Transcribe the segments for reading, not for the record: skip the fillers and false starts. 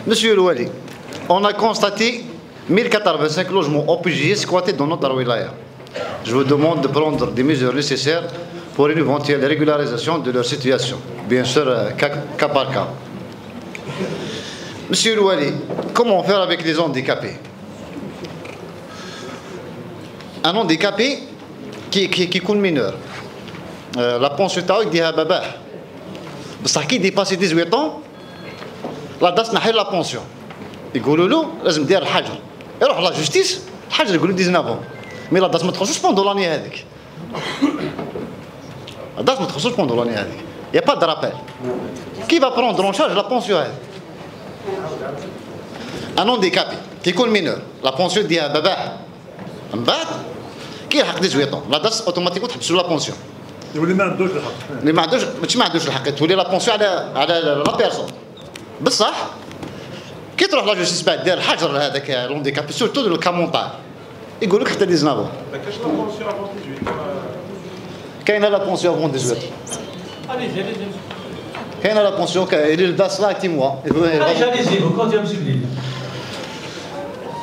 Monsieur le Wali, on a constaté 1085 logements OPJ squattés dans notre wilaya. Je vous demande de prendre des mesures nécessaires pour une éventuelle régularisation de leur situation, bien sûr cas par cas. Monsieur le Wali, comment faire avec les handicapés? Un handicapé qui est mineur, la pension dit à Baba, parce qu'il dépasse 18 ans, la date n'a la pension. يقولوا له لازم دير الحجر يروح لا جوستيس الحجر يقول له 19 مي لا دات ما تخرجش بوندو لاني هذيك لا دات ما تخرجش بوندو لاني هذيك يا با دو رابيل كي va prendre en charge la pension هذه ان هانديكابي كيكون مينور لا بونسيون ديالها باباه من بعد كي يلحق 18 لا دات اوتوماتيكو تحبسوا لا بونسيون واللي ما عندوش الحق اللي ما عندوش ماشي ما عندوش الحق تولي لا بونسيون على لا بيرسون بصح كي تروح لا جوستيس بعد دير الحجر هذاك لونديكابي سورتو دو الكامونتار يقول لك حتى 19 ما كاينش لا بونسيون افون 18 كاينه لا بونسيون افون 18 كاينه لا بونسيون اللي لباس لا تي موا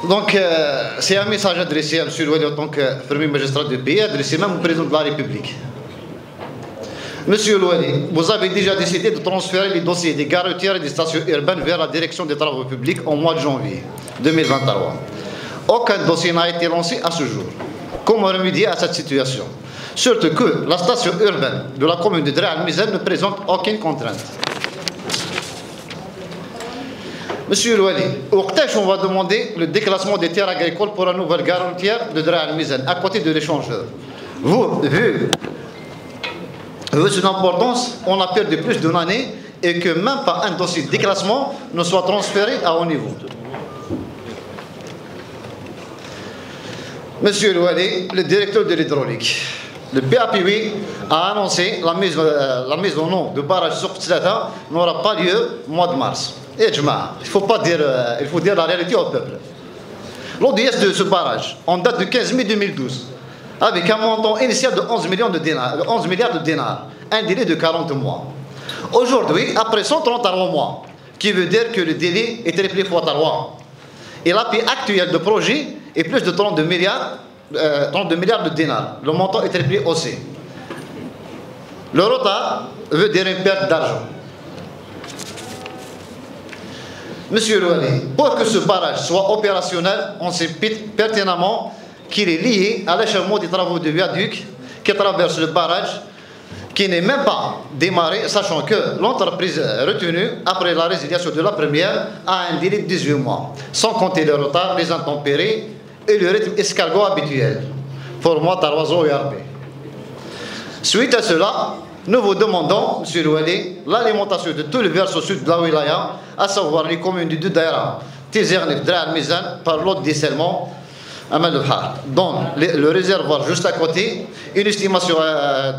Donc, c'est un message adressé à M. Louali en tant que premier magistrat du pays, adressé même au président de la République. Monsieur Louali, vous avez déjà décidé de transférer les dossiers des gares routières et des stations urbaines vers la direction des travaux publics au mois de janvier 2023. Aucun dossier n'a été lancé à ce jour. Comment remédier à cette situation? Surtout que la station urbaine de la commune de Dra al-Mizan ne présente aucune contrainte. Monsieur Louali, au Qtash, on va demander le déclassement des terres agricoles pour la nouvelle gare routière de Dra al-Mizan, à côté de l'échangeur. Vous, vu son importance, on a perdu plus d'une année et que même pas un dossier de déclassement ne soit transféré à haut niveau. Monsieur Louali, le directeur de l'hydraulique, le PAPW a annoncé la mise au nom de barrage Souk Tlata n'aura pas lieu au mois de mars. Et il faut dire la réalité au peuple. L'audience de ce barrage, en date du 15 mai 2012, avec un montant initial de 11 milliards de dinars, un délai de 40 mois. Aujourd'hui, après 133 mois, qui veut dire que le délai est triplé fois 3. Et l'API actuel de projet est plus de 32 milliards de dinars. Le montant est triplé aussi. Le retard veut dire une perte d'argent. Monsieur Louali, pour que ce barrage soit opérationnel, on sait pertinemment qu'il est lié à l'achèvement des travaux de viaduc qui traverse le barrage, qui n'est même pas démarré, sachant que l'entreprise retenue, après la résiliation de la première, a un délai de 18 mois, sans compter le retard, les intempéries et le rythme escargot habituel. Pour moi, Tarwazo et Arbe. Suite à cela, nous vous demandons, M. Louali, l'alimentation de tout le verso sud de la wilaya, à savoir les communes du Daïra, Tizernif, Dra al-Mizan, par l'eau de dessalement, Amal al-Har. Dans le réservoir juste à côté, une estimation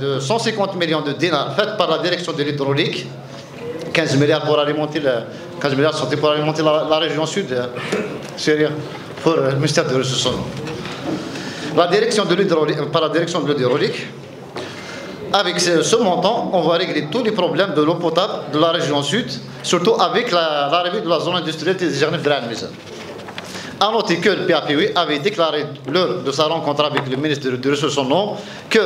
de 150 millions de dinars faite par la direction de l'hydraulique, 15 milliards pour alimenter la région sud, c'est pour le ministère de ressources. La direction de l'hydraulique, par la direction de l'hydraulique, avec ce montant, on va régler tous les problèmes de l'eau potable de la région sud, surtout avec l'arrivée de la zone industrielle des Jardins de al-Mizan. À noter que le PAPW avait déclaré lors de sa rencontre avec le ministre de Ressources en eau que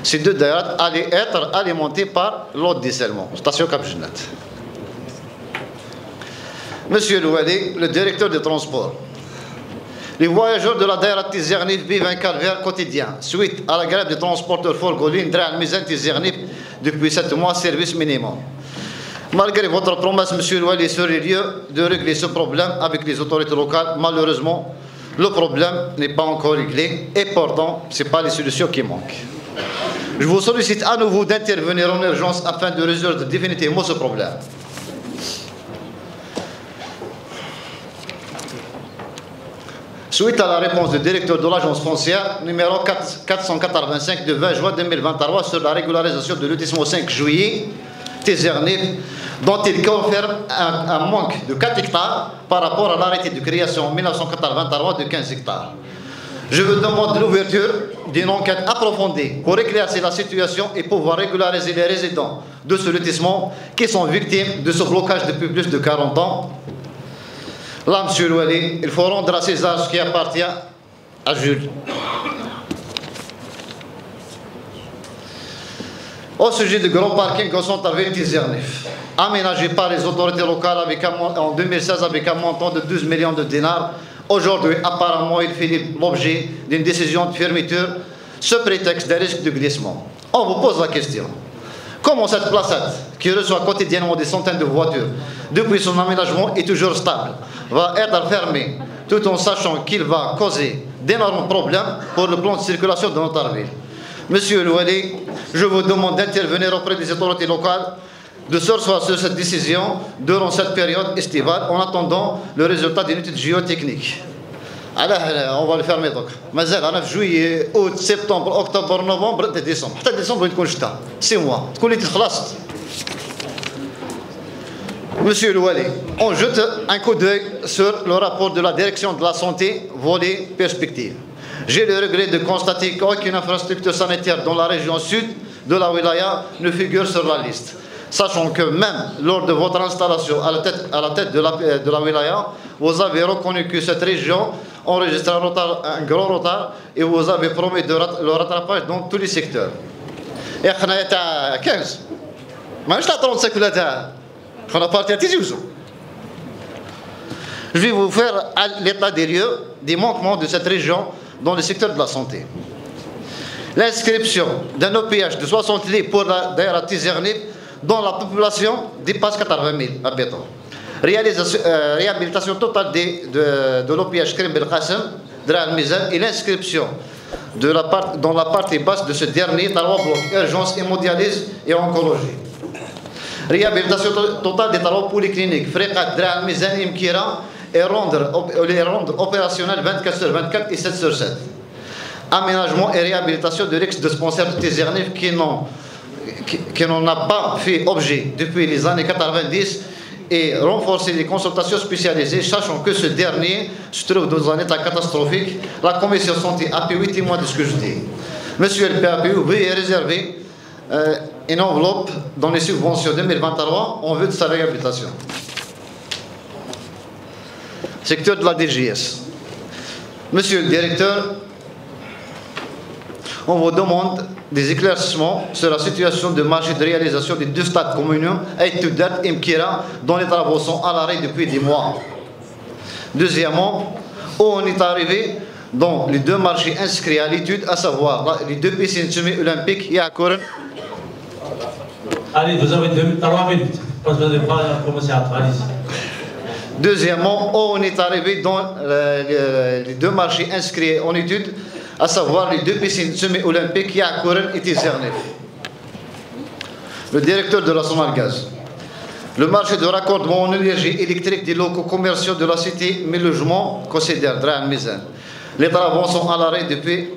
ces deux daïras allaient être alimentés par l'eau de dessalement, station Cap-Genat. Monsieur Louali, le directeur des transports, les voyageurs de la Daïra Tizernif vivent un calvaire quotidien suite à la grève des transporteurs Forgoline, Dra al-Mizan, Tizernif depuis 7 mois, service minimum. Malgré votre promesse, M. Louali, sur les lieux de régler ce problème avec les autorités locales, malheureusement, le problème n'est pas encore réglé et pourtant, ce n'est pas les solutions qui manquent. Je vous sollicite à nouveau d'intervenir en urgence afin de résoudre définitivement ce problème. Suite à la réponse du directeur de l'agence foncière numéro 485 de 20 juin 2023 sur la régularisation de lotissement 5 juillet, Tizernif, dont il confirme un manque de 4 hectares par rapport à l'arrêté de création en 1983 de 15 hectares. Je vous demande l'ouverture d'une enquête approfondie pour éclaircir la situation et pouvoir régulariser les résidents de ce lotissement qui sont victimes de ce blocage depuis plus de 40 ans. Là, M. Louali, il faut rendre à César ce qui appartient à Jules. Au sujet du grand parking au centre-ville d'Izernif, aménagé par les autorités locales en 2016 avec un montant de 12 millions de dinars, aujourd'hui, apparemment, il fait l'objet d'une décision de fermeture sous prétexte des risques de glissement. On vous pose la question. Comment cette placette, qui reçoit quotidiennement des centaines de voitures, depuis son aménagement est toujours stable, va être fermée, tout en sachant qu'il va causer d'énormes problèmes pour le plan de circulation de notre ville? Monsieur Louali, je vous demande d'intervenir auprès des autorités locales, de surseoir sur cette décision durant cette période estivale, en attendant le résultat d'une étude géotechnique. Alors, on va le fermer donc. Mais en juillet, août, septembre, octobre, novembre, décembre. Jusqu'à décembre, il y a 6 mois. Monsieur Louali, on jette un coup d'œil sur le rapport de la direction de la santé, volet perspective. J'ai le regret de constater qu'aucune infrastructure sanitaire dans la région sud de la wilaya ne figure sur la liste. Sachant que même lors de votre installation à la tête de la wilaya, vous avez reconnu que cette région enregistre un grand retard et vous avez promis le rattrapage dans tous les secteurs. Et on a 15. Mais je 35 on a parti à 18. Je vais vous faire l'état des lieux des manquements de cette région dans le secteur de la santé. L'inscription d'un OPH de 60 lits pour la Daïra Tizernif dont la population dépasse 80 000 habitants. Réhabilitation totale de l'OPH Krim El Qassem de Al-Mizan et l'inscription dans la partie basse de ce dernier dans le bloc urgence, hémodialyse et oncologie. Réhabilitation totale des travaux polycliniques, Fréqat, Dra Al-Mizan et Mkira et les rendre opérationnels 24/24 et 7/7. Aménagement et réhabilitation de l'ex-dispensaire de Tizernif qui n'en a pas fait objet depuis les années 90 et renforcer les consultations spécialisées, sachant que ce dernier se trouve dans un état catastrophique. La commission santé a pu 8 témoins de ce que je dis. Monsieur le PAPU, veuillez réserver une enveloppe dans les subventions 2023 en vue de sa réhabilitation. Secteur de la DGS. Monsieur le directeur, on vous demande des éclaircissements sur la situation de marché de réalisation des 2 stades communaux Aïtoudat et Mkira, dont les travaux sont à l'arrêt depuis des mois. Deuxièmement, où on est arrivé dans les 2 marchés inscrits à l'étude, à savoir les 2 piscines semi-olympiques et à Koren. Allez, vous avez 3 minutes, parce que vous n'avez pas commencé à travailler. Deuxièmement, où on est arrivé dans les 2 marchés inscrits en étude, à savoir les 2 piscines semi-olympiques qui à Koren et Tizernif. Le directeur de la Somalgaz. Le marché de raccordement en énergie électrique des locaux commerciaux de la cité Milogement considère Dra Al-Mizan. Les travaux sont à l'arrêt depuis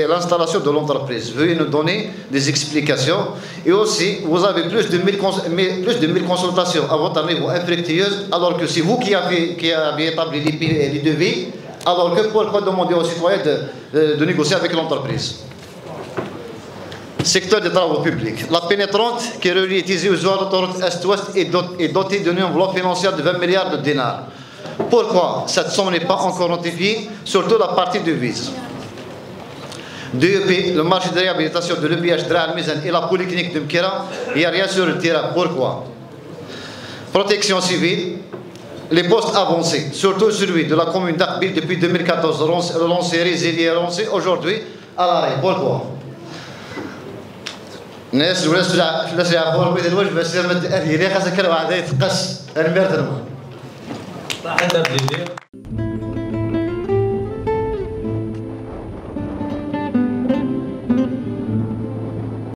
l'installation de l'entreprise. Veuillez nous donner des explications. Et aussi, vous avez plus de 1000 consultations à votre niveau infructueuse, alors que c'est vous qui avez établi les devis. Alors que pourquoi demander aux citoyens de négocier avec l'entreprise? Secteur des travaux publics. La pénétrante qui relie Tizi Ouzou à l'autoroute Est-Ouest est dotée d'une enveloppe financière de 20 milliards de dinars. Pourquoi cette somme n'est pas encore notifiée, surtout la partie de vise? DEP, le marché de réhabilitation de l'EPH Dra Al-Mizan et la polyclinique de Mkira, il n'y a rien sur le terrain. Pourquoi? Protection civile. Les postes avancés, surtout celui de la commune d'Akbil depuis 2014, lancé, résilié, lancé, aujourd'hui à l'arrêt. Pourquoi? الناس الناس يعرفوا بيد الوجه بس لما تأذي ليه خاصة كانوا عادي تقص المرتب.